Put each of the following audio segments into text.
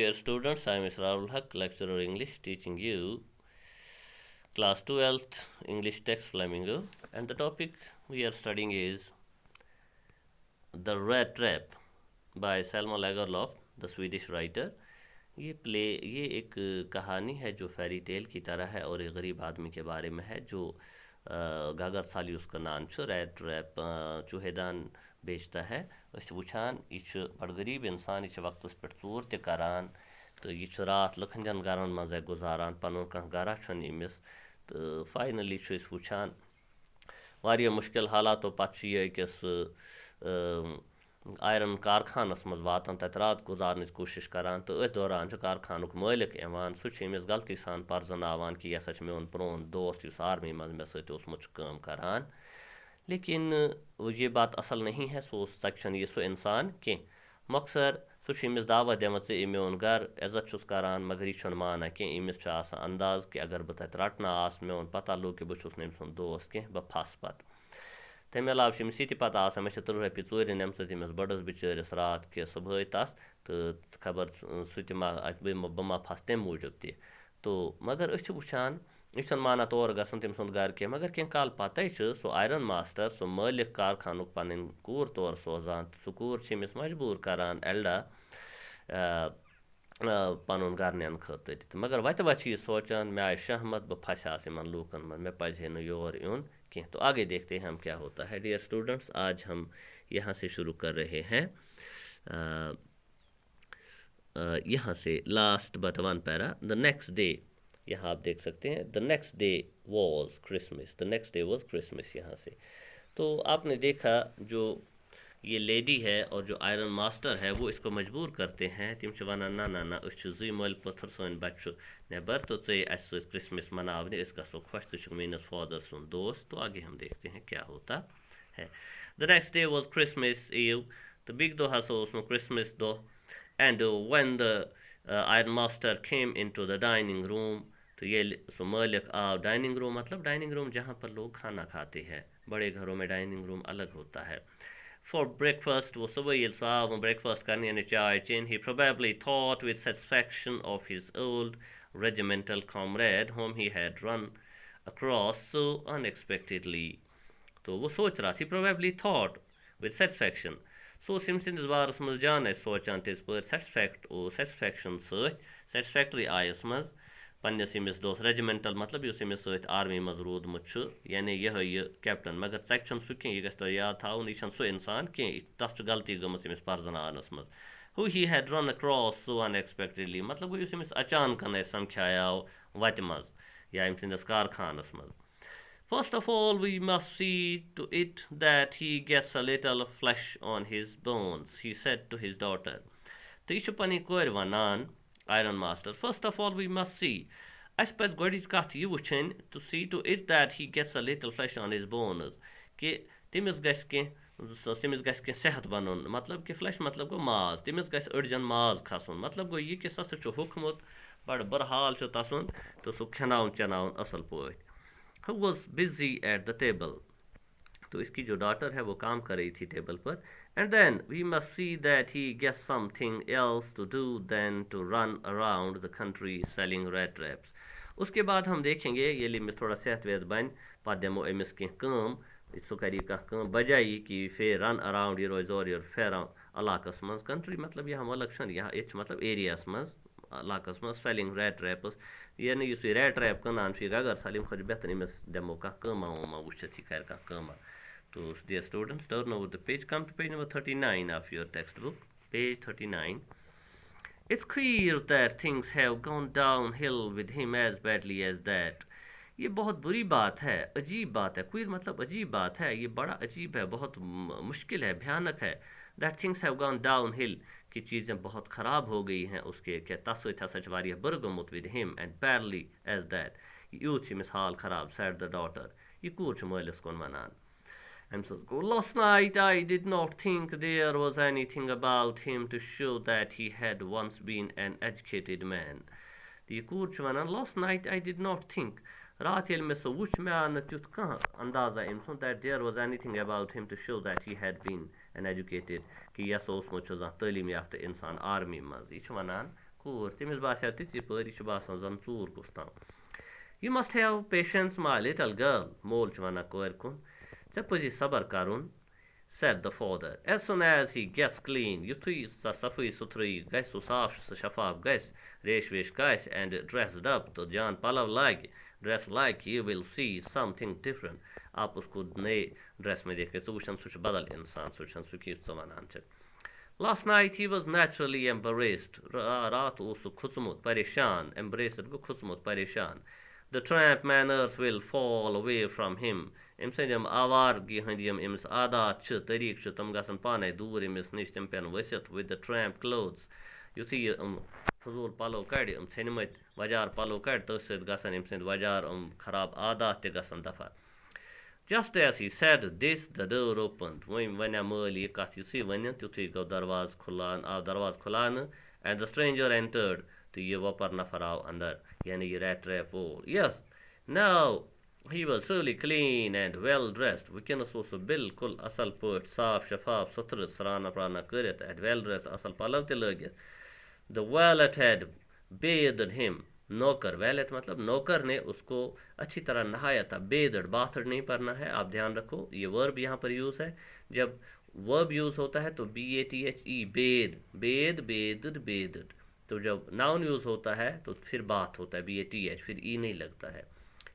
Dear students, I am Israrul Haq, lecturer English, teaching you class 12th English text Flamingo, and the topic we are studying is The Rat Trap by Selma Lagerlöf, the Swedish writer. ये एक कहानी है जो fairy tale की तरह है और एक गरीब आदमी के बारे में है जो गागर साली उसका नाम छ रैट ट्रैप चूहेदान बेचता है वुचान यह बड़ गरीब इंसान यह वक्त पे चोर तरान तो यह रात लखन गरन मज गुजारान पन कह गरा अमिस तो फाइनली वुचान वारिया मुश्किल हालातों पे यह अकिस आयरन कारखानस मज वातान तत रात गुजारन कोशिश करान तो अथ दौरान कारखानुक मालिक इवान सह गलती सान परजनावान कि यह सा मोन प्रोन दोस्त इस आर्मी मज मे समुत काम करान लेकिन ये बात असल नहीं है सच यह इंसान कह मकसर सह दावा दिवान ऐ मोन घर इज्जत करान मगर यह माना कह अमिस अंदाज कि अगर बह तत रटना आस मोन पता लोग कि बहुत नम सुंद दोस्त कह बह फस पत तमें अलाव यह पता मे 3 रपी चोर नम समिस बड़स बिचारिस रात कि सुबह तस तो खबर सह बह मा फस तम मूजूब तो मगर वुचान यह माना तौर गन तम सुंद घर कह मगर कह काल पत सो आयरन मास्टर सो मालिक कारखानुक पन कूर तौर सोजान सह कूर अमिस मजबूर करान एल्डा पन घर नीन खतर मगर वत यह सोचान मे आय शहमत बह फंसास इन लूकन मे पजे न योर यून कह तो आगे देखते हैं हम क्या होता है। डियर स्टूडेंट्स, आज हम यहाँ से शुरू कर रहे हैं यहाँ से last but one para the next day. यहाँ आप देख सकते हैं the next day was Christmas, the next day was Christmas. यहाँ से तो आपने देखा जो ये लेडी है और जो आयरन मास्टर है वो इसको मजबूर करते हैं तम वन ना ना ना जी मल पत्थर सन बच्चु नबर तो क्रिसमस मनावने गो खुश तो मीनस फादर सुन दोस्त। तो आगे हम देखते हैं क्या होता है। The next day was Christmas Eve, तो बिग दो हसा क्रिसमस दो and when the iron master came into the dining room, तो ये सो मालिक आव डाइनिंग रूम, मतलब डाइनिंग रूम जहाँ पर लोग खाना खाते हैं। बड़े घरों में डाइनिंग रूम अलग होता है। For breakfast, वो सुबह ये आव ब्रेकफास्ट करने यानी चाय chain. He probably thought with satisfaction of his old regimental comrade whom he had run across so unexpectedly. तो वो सोच रहा थी probably thought with satisfaction सो सिम्स बारस मज जान सोचान तिज पे satisfaction satisfactory आयस मज पन्नस अमिस दोस रेजिमेंटल मतलब इस अमिस सत आर्मी मज रूदमुत यानी यह कैप्टन। मगर तक सह कह यह गो याद थवन यह सह इंसान कह तस गलती गमत अमिस परजनानस मज। Who he had run across so unexpectedly मतलब गो अमिस अचानकन समख्याव वत मज या अम सस कारखानस मज। First of all, we must see to it that he gets a little flesh on his bones, he said to his daughter. तो यह पन कोर वनान iron master, first of all we must see अस पज गोडिच कथ यह वुचन to see to it that he gets a little flesh on his bones कि तमिस गह सेहत बनन मतलब कि फ्लैश मतलब गो माज तमिस गह अड़जन माज खसन मतलब गो यह कि सह हुकमुत बड़ बरहाल तसन तो सह खनावन चनावन असल पे। Who was busy at the table, तो इसकी जो डॉटर है वो काम कर रही थी टेबल पर। And then we must see that he gets something else to do than to run around the country selling rat traps. उसके बाद हम देखेंगे ये लिमिस थोड़ा सेहत वेद बन पा दमो अमिस कह कम सह कर कह बजाई कि फे रन अराउंड यह रोज और फेर इलाकस मज कंट्री मतलब यहाँ मुल्क यहाँ मतलब एरियास मज इलाकस मज सेलिंग रैट ट्रैप्स यानी इस रैट ट्रैप कनान अगर सालिम खुद बेहतर अमिस दमो कह कमा वमा वुचित यह कर कमा। तो dear students, turn over the page, come to page number 39 of your textbook, page 39. It's clear that things have gone downhill with him as badly as that. ये बहुत बुरी बात है, अजीब बात है। क्वीर मतलब अजीब बात है, ये बड़ा अजीब है, बहुत मुश्किल है, भयानक है। That things have gone downhill कि चीज़ें बहुत ख़राब हो गई हैं उसके क्या तस्वीर था सच वारिया बरगमुत with him and badly as that. Youth मिसाल ख़राब said the daughter. ये कूर मालिस कोन वनान। And says, last night I did not think there was anything about him to show that he had once been an educated man. The Kur वनान last night I did not think रात ये में सो वुच में आन तुत कहाँ अंदाजा इमसन that there was anything about him to show that he had been an educated कि यह सोच मुझ तालीम याफ्ता इंसान आर्मी मज यह वनान कोर तमिस बासो तिथि पर यह बासान जन चूर गुस ताम you must have patience my little girl मोल वनान कोर कुन ऐ पजी सबर करुन said the father. As soon as he gets clean, yuthui sa safai suthrai gas so saaf shafaf gas resh vesh gas and dressed up to Jan palav like dress like you will see something different. आप उसको नए dress में देखें तो वुचन सुच बदल इंसान सुचन सुखी वनान Last night he was naturally embarrassed. रात उस खुचमुत परेशान embarrassed को खुचमुत परेशान. The tramp manners will fall away from him. अम्स आवारगी हंद अम्स आदात तरीक तम गसन पाने दूर अम्स नश तम पेन वसित with the tramp clothes युथि फजूल पलो कड़ षनमत वजार पलो कड़ तथ सत गसन अम्स वजार खराब आदात तसन दफा Just as he said this, the door opened. When a mali यह कथ युथि वन तुथि गो दरवाज खुलान आव दरवाज खुलान and the stranger entered तो यह वपर नफर आव अंदर यानी यह rat trap wall. Yes, now he was truly clean and well dressed. Wikens was बिल्कुल असल पट साफ शफाफ सुथर सराना प्राना करित and well dressed असल पलव ते लगित. The valet had bathed him. नौकर वैलेट मतलब नौकर ने उसको अच्छी तरह नहाया था. बेदड बाथड नहीं पढ़ना है, आप ध्यान रखो. ये वर्ब यहाँ पर यूज़ है. जब वर्ब यूज़ होता है तो BATHE बेद बेद बेदड बेदड. तो जब नाउन यूज़ होता है तो फिर बात होता है BATH, फिर ई नहीं लगता है.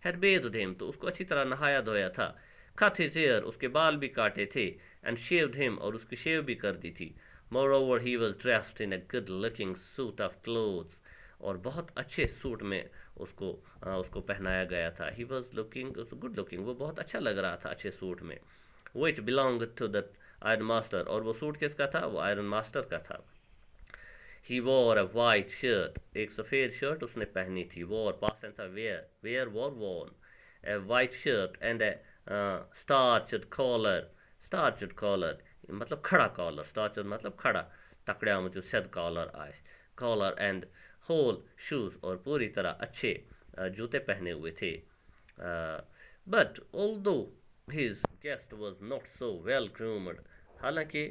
had bathed him तो उसको अच्छी तरह नहाया धोया था. cut his hair उसके बाल भी काटे थे. and shaved him और उसकी शेव भी कर दी थी. moreover he was dressed in a good looking suit of clothes और बहुत अच्छे सूट में उसको पहनाया गया था. He was looking good looking वो बहुत अच्छा लग रहा था अच्छे सूट में. Which belong to the iron master और वो सूट किसका था? वो आयरन मास्टर का था. He wore a white shirt एक सफ़ेद शर्ट उसने पहनी थी. Wore past tense wear wear wore worn a white shirt and a starched collar. Starched collar मतलब खड़ा कॉलर. स्टार्चड मतलब खड़ा तकड़ा जो सद कॉलर आए कॉलर एंड होल शूज़ और पूरी तरह अच्छे जूते पहने हुए थे. But although his guest was not so well groomed हालांकि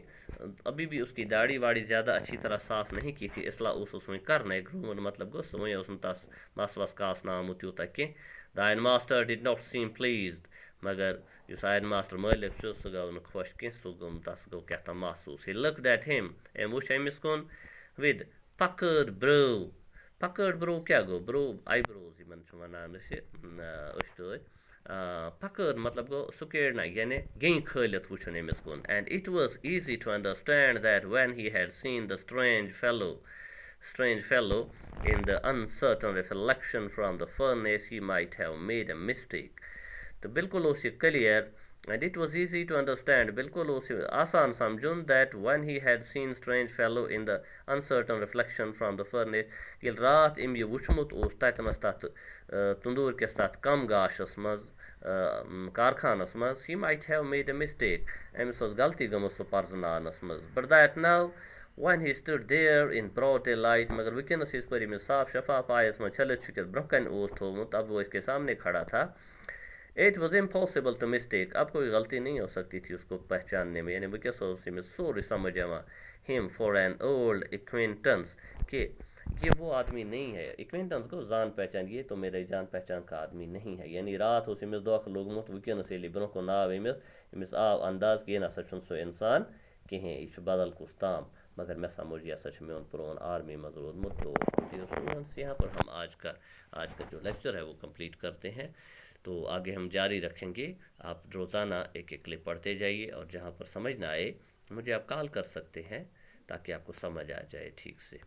अभी भी उसकी दाढ़ी वाड़ी ज़्यादा अच्छी तरह साफ नहीं की थी इसलिए उसमें करना ग्रूम्ड मतलब गो समय तस मस वस कास नाम यूत कह. The iron master did not seem pleased मगर उस आयरन मास्टर मालिक सह गो खुश कह सह तस गो क्या महसूस. He looked at him वुच Amish कुन with puckered brow. Puckered brow क्या गो? ब्रो आईब्रोज यमन वनान puckered मतलब गो सुकेड़ना यानी गें खलित वुचन अमिस कुन. and it was easy to understand that when he had seen the strange fellow in the uncertain reflection from the furnace he might have made a mistake. तो बिल्कुल उस clear and it was easy to understand बिल्कुल उस आसान समझुन that when he had seen strange fellow in the uncertain reflection from the furnace yield रात अम यह वुचमुत उस ततनस तथ तंदूर किस तथ कम गाशस मज कारखानस मज he might have made a mistake Amish गलती गमत सह पर्जनानस मज. but that now when he stood there in broad daylight मगर वुकनस इस पर अमिस साफ शफाफ आयस मज छलित छुकित ब्रोह कन ओस थोमुत अब वो इसके सामने खड़ा था. It was impossible to mistake. अब कोई गलती नहीं हो सकती थी उसको पहचानने में यानी वह सोच में सोरी समझ आवा him for an old acquaintance कि ये वो आदमी नहीं है. acquaintance को जान पहचान ये तो मेरे जान पहचान का आदमी नहीं है यानी रात उस अमिस दोख लोगमुत वुकनस ये ब्रोह को नाव अमिस आव अंदाज कि ना सो सो इंसान कहें यह बदल कुछ ताम मगर मैं समझ यह सच में पुरान आर्मी मज रोदमुत. तो यहाँ पर हम आज का जो लेक्चर है वो कंप्लीट करते हैं. तो आगे हम जारी रखेंगे. आप रोज़ाना एक एक क्लिप पढ़ते जाइए और जहाँ पर समझ ना आए मुझे आप कॉल कर सकते हैं ताकि आपको समझ आ जाए ठीक से.